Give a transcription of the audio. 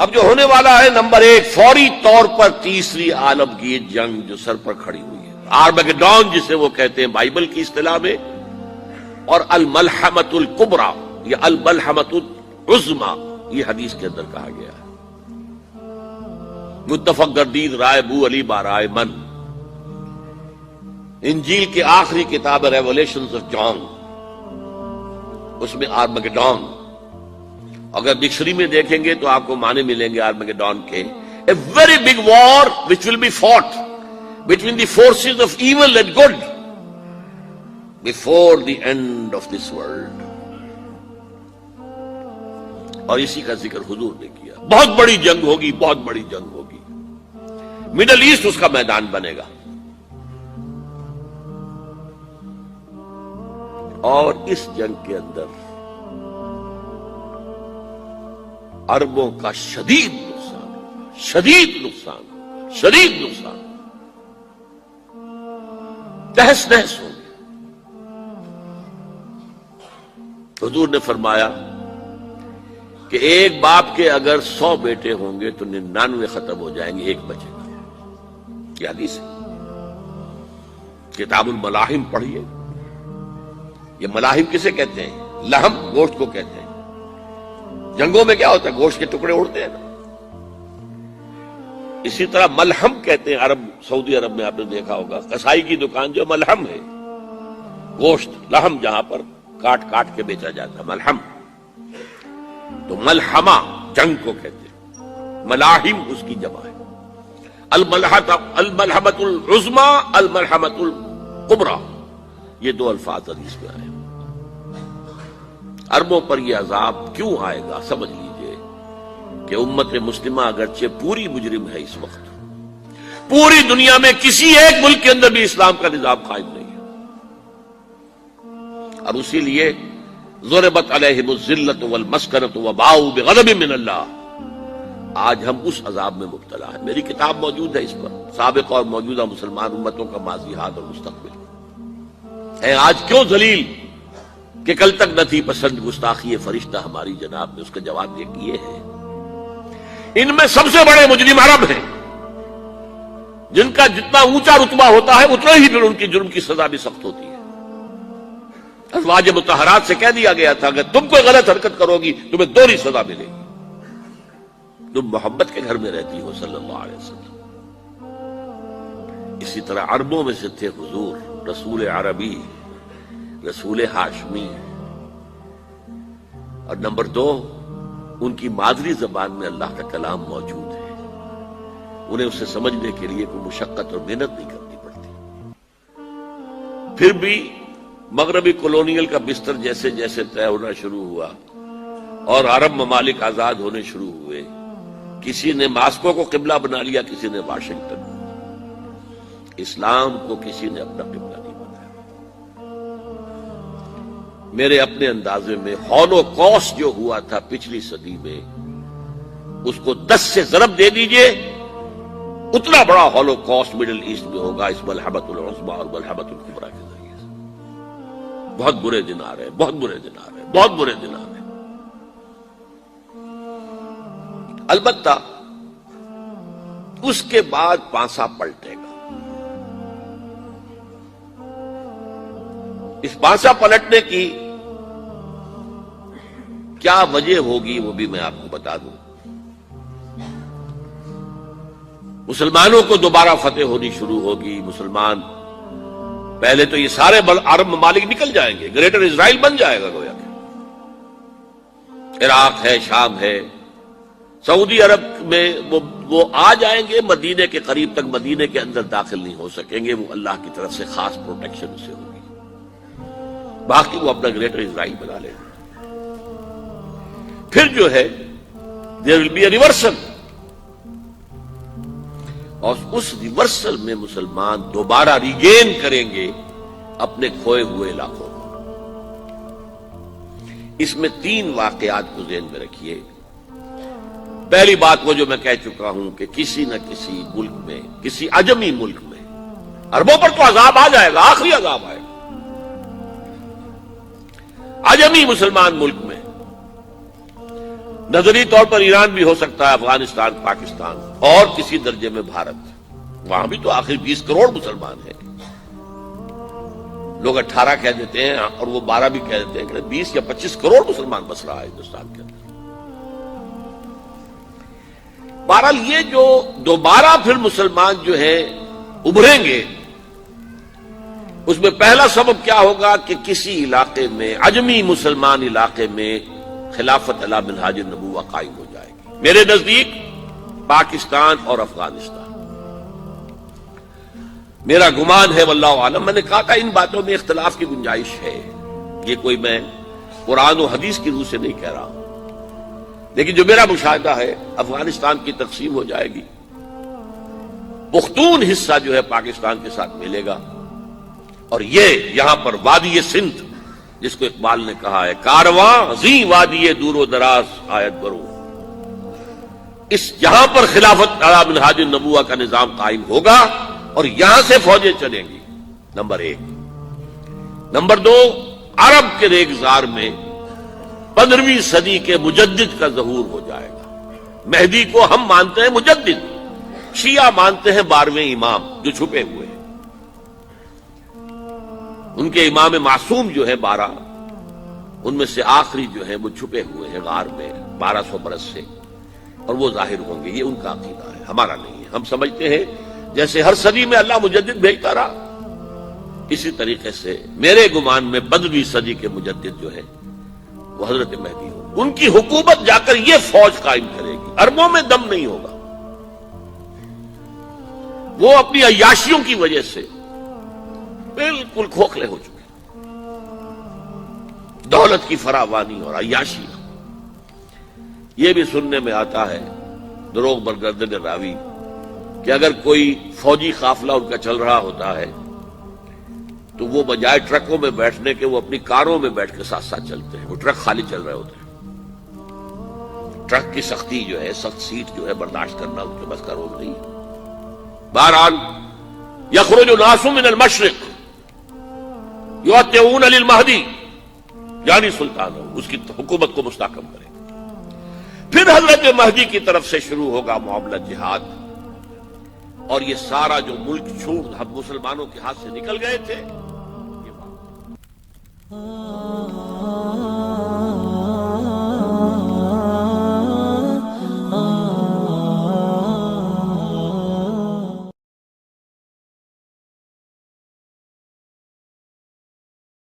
اب جو ہونے والا ہے نمبر 1 فوری طور پر تیسری عالمگیر جنگ جو سر پر کھڑی ہوئی ہے، آرمگیڈون جسے وہ کہتے ہیں بائبل کی اصطلاح میں، اور الملحمۃ الکبریٰ یا الملحمۃ العظمیٰ یہ حدیث کے اندر کہا گیا ہے۔ متفق گردید رائے ابو علی بارائے من، انجیل کے آخری کتاب ریولیشنز آف جان، اس میں آرمگیڈون، اگر ڈکشنری میں دیکھیں گے تو آپ کو معنی ملیں گے آرمگیڈون کے، a very big war which will be fought between the forces of evil and good before the end of this world۔ اور اسی کا ذکر حضور نے کیا، بہت بڑی جنگ ہوگی، بہت بڑی جنگ ہوگی، مڈل ایسٹ اس کا میدان بنے گا، اور اس جنگ کے اندر عربوں کا شدید نقصان ہوگا، شدید نقصان ہوگا، شدید نقصان ہوگا، تہس نہس ہوگی۔ حضور نے فرمایا کہ ایک باپ کے اگر 100 بیٹے ہوں گے تو 99 ختم ہو جائیں گے، ایک بچے گا۔ یہ حدیث ہے، کتاب الملاحم پڑھیے۔ یہ ملاحم کسے کہتے ہیں؟ لحم، گوشت کو کہتے ہیں۔ جنگوں میں کیا ہوتا ہے؟ گوشت کے ٹکڑے اڑتے ہیں نا، اسی طرح ملحم کہتے ہیں عرب، سعودی عرب میں آپ نے دیکھا ہوگا قصائی کی دکان جو ملحم ہے، گوشت لحم جہاں پر کاٹ کاٹ کے بیچا جاتا ہے، ملحم۔ تو ملحمہ جنگ کو کہتے ہیں، ملاحم اس کی جمع ہے، الملحمۃ العظمیٰ، الملحمۃ الکبریٰ، یہ 2 الفاظ حدیث میں آئے۔ عربوں پر یہ عذاب کیوں آئے گا؟ سمجھ لیجئے کہ امت مسلمہ اگرچہ پوری مجرم ہے، اس وقت پوری دنیا میں کسی ایک ملک کے اندر بھی اسلام کا نظام قائم نہیں ہے، اور اسی لیے ضربت علیہم الذلۃ والمسکنۃ وباؤوا بغضب من اللہ، آج ہم اس عذاب میں مبتلا ہیں۔ میری کتاب موجود ہے اس پر، سابق اور موجودہ مسلمان امتوں کا ماضی، حال اور مستقبل ہے۔ آج کیوں ذلیل کہ کل تک نہ تھی پسند گستاخی فرشتہ ہماری جناب نے، اس کا جواب یہ کیے ہیں۔ ان میں سب سے بڑے مجرم عرب ہیں، جن کا جتنا اونچا رتبہ ہوتا ہے اتنا ہی پھر ان کی جرم کی سزا بھی سخت ہوتی ہے۔ ازواج مطہرات سے کہہ دیا گیا تھا کہ تم کوئی غلط حرکت کرو گی تمہیں 2 سزا ملے گی، تم محمد کے گھر میں رہتی ہو صلی اللہ علیہ وسلم۔ اسی طرح عربوں میں سے تھے حضور، رسول عربی، رسول ہاشمی، اور نمبر 2 ان کی مادری زبان میں اللہ کا کلام موجود ہے، انہیں اسے سمجھنے کے لیے کوئی مشقت اور محنت نہیں کرنی پڑتی۔ پھر بھی مغربی کولونیل کا بستر جیسے جیسے طے ہونا شروع ہوا اور عرب ممالک آزاد ہونے شروع ہوئے، کسی نے ماسکو کو قبلہ بنا لیا، کسی نے واشنگٹن، اسلام کو کسی نے اپنا قبلہ نہیں بنایا۔ میرے اپنے اندازے میں ہولوکاسٹ جو ہوا تھا پچھلی صدی میں، اس کو 10 سے ضرب دے دیجئے، اتنا بڑا ہولوکاسٹ مڈل ایسٹ میں ہوگا اس ملحمۃ العظمیٰ اور ملحمۃ الکبریٰ کے ذریعے سے۔ بہت برے دن آ رہے ہیں، بہت برے دن آ رہے ہیں، بہت برے دن آ رہے ہیں۔ البتہ اس کے بعد پانسا پلٹے گا۔ اس پانسا پلٹنے کی کیا وجہ ہوگی وہ بھی میں آپ کو بتا دوں۔ مسلمانوں کو دوبارہ فتح ہونی شروع ہوگی، مسلمان پہلے تو یہ سارے عرب ممالک نکل جائیں گے، گریٹر اسرائیل بن جائے گا گویا کہ، عراق ہے، شام ہے، سعودی عرب میں وہ آ جائیں گے مدینے کے قریب تک، مدینے کے اندر داخل نہیں ہو سکیں گے، وہ اللہ کی طرف سے خاص پروٹیکشن سے ہوگی، باقی وہ اپنا گریٹر اسرائیل بنا لیں گے۔ پھر جو ہے there will be a reversal، اور اس ریورسل میں مسلمان دوبارہ ریگین کریں گے اپنے کھوئے ہوئے علاقوں کو۔ اس میں 3 واقعات کو ذہن میں رکھیے۔ پہلی بات وہ جو میں کہہ چکا ہوں کہ کسی نہ کسی ملک میں، کسی عجمی ملک میں، عربوں پر تو عذاب آ جائے گا، آخری عذاب آئے گا، عجمی مسلمان ملک میں نظری طور پر ایران بھی ہو سکتا ہے، افغانستان، پاکستان، اور کسی درجے میں بھارت، وہاں بھی تو آخر 20 کروڑ مسلمان ہیں۔ لوگ 18 کہہ دیتے ہیں اور وہ 12 بھی کہہ دیتے ہیں کہ 20 یا 25 کروڑ مسلمان بس رہا ہے ہندوستان کے اندر۔ بہرحال یہ جو دوبارہ پھر مسلمان جو ہیں ابھریں گے، اس میں پہلا سبب کیا ہوگا کہ کسی علاقے میں، عجمی مسلمان علاقے میں، خلافت علی منہاج النبوہ قائم ہو جائے گی۔ میرے نزدیک پاکستان اور افغانستان، میرا گمان ہے واللہ عالم، میں نے کہا تھا ان باتوں میں اختلاف کی گنجائش ہے، یہ کوئی میں قرآن و حدیث کی روح سے نہیں کہہ رہا ہوں، لیکن جو میرا مشاہدہ ہے افغانستان کی تقسیم ہو جائے گی، پختون حصہ جو ہے پاکستان کے ساتھ ملے گا، اور یہ یہاں پر وادی سندھ، جس کو اقبال نے کہا ہے کارواں زی وادی دور و دراز آیت برو، اس یہاں پر خلافت علی منہاج النبوہ کا نظام قائم ہوگا اور یہاں سے فوجیں چلیں گی، نمبر 1۔ نمبر 2، عرب کے ریگزار میں 15ویں صدی کے مجدد کا ظہور ہو جائے گا۔ مہدی کو ہم مانتے ہیں مجدد، شیعہ مانتے ہیں 12ویں امام جو چھپے ہوئے ہیں، ان کے امام معصوم جو ہے 12، ان میں سے آخری جو ہے وہ چھپے ہوئے ہیں غار میں 1200 برس سے، اور وہ ظاہر ہوں گے۔ یہ ان کا عقیدہ ہے، ہمارا نہیں ہے۔ ہم سمجھتے ہیں جیسے ہر صدی میں اللہ مجدد بھیجتا رہا، اسی طریقے سے میرے گمان میں 15ویں صدی کے مجدد جو ہے وہ حضرت مہدی ہوں، ان کی حکومت جا کر یہ فوج قائم کرے گی، عربوں میں دم نہیں ہوگا، وہ اپنی عیاشیوں کی وجہ سے بالکل کھوکھلے ہو چکے، دولت کی فراوانی اور عیاشی۔ یہ بھی سننے میں آتا ہے دروغ برگردن راوی کہ اگر کوئی فوجی قافلہ ان کا چل رہا ہوتا ہے تو وہ بجائے ٹرکوں میں بیٹھنے کے وہ اپنی کاروں میں بیٹھ کے ساتھ ساتھ چلتے ہیں، وہ ٹرک خالی چل رہے ہوتے ہیں۔ ٹرک کی سختی جو ہے، سخت سیٹ جو ہے برداشت کرنا ان کے بس کا روز نہیں ہے۔ بہرحال یخرج ناس من المشرق یؤتون للمہدی، یعنی سلطان اس کی حکومت کو مستحکم کرے۔ پھر حضرت مہدی کی طرف سے شروع ہوگا معاملہ جہاد، اور یہ سارا جو ملک چھوٹ ہم مسلمانوں کے ہاتھ سے نکل گئے تھے، یہ